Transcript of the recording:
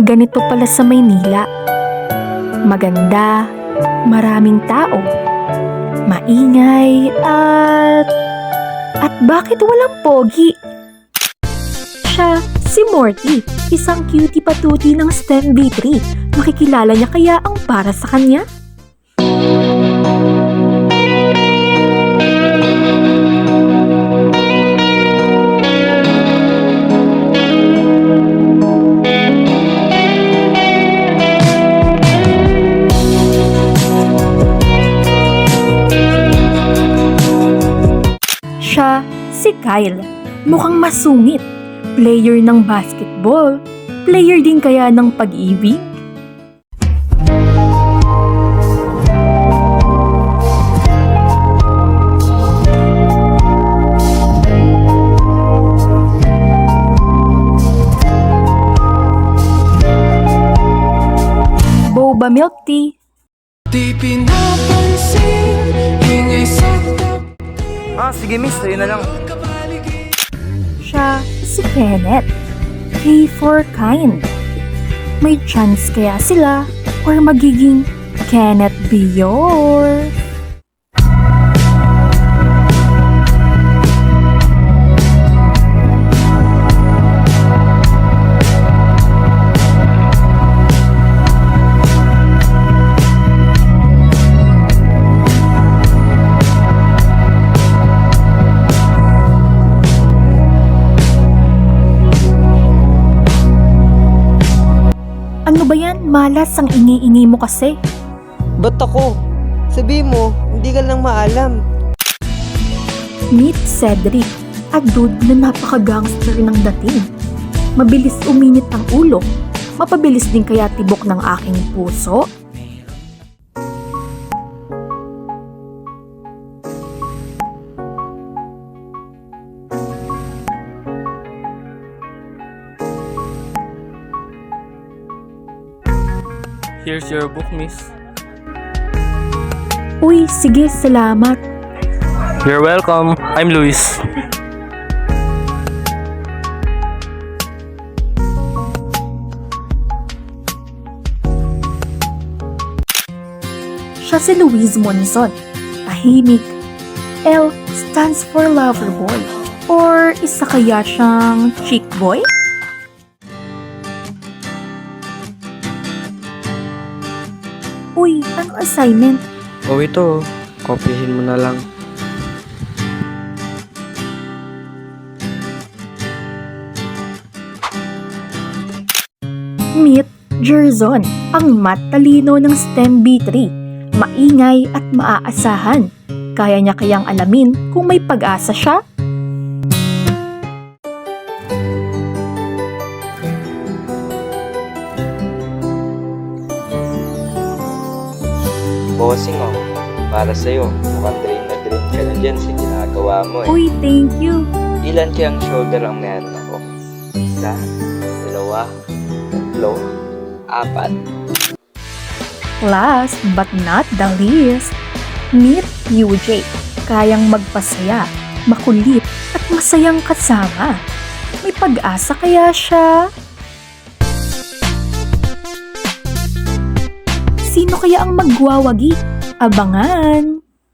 Ganito pala sa Maynila. Maganda, maraming tao, maingay at bakit walang pogi? Siya si Morty, isang cutie patuti ng STEM B3. Makikilala niya kaya ang para sa kanya? Siya si Kyle, mukhang masungit, player ng basketball, player din kaya ng pag-ibig? Boba milk tea. Di pinapansin, ingay sa Sige miss, sa'yo na lang. Siya si Kenneth, K for kind. May chance kaya sila or magiging Kenneth Bior? Ano ba yan? Malas ang ingi-ingi mo kasi. Ba't ako? Sabi mo, hindi ka lang maalam. Meet Cedric, a dude na napaka-gangster ng dating. Mabilis uminit ang ulo. Mapabilis din kaya tibok ng aking puso? Here's your book, miss. Uy, sige, salamat. You're welcome. I'm Luis. Siya si Luis Monzon, tahimik. L stands for lover boy. Or isa kaya siyang chick boy? Uy, anong assignment? Ito, kopyahin mo na lang. Meet Jerzon, ang matalino ng STEM B3. Maingay at maaasahan. Kaya niya kayang alamin kung may pag-asa siya? Bossing para sa'yo. Mukhang drain ka na dyan sa ginagawa mo eh. Uy, thank you. Ilan kayang shoulder ang meron ako? Isa, dalawa, tatlo, apat. Last but not the least, meet UJ. Kayang magpasaya, makulit at masayang kasama. May pag-asa kaya siya? Sino kaya ang magwawagi? Abangan!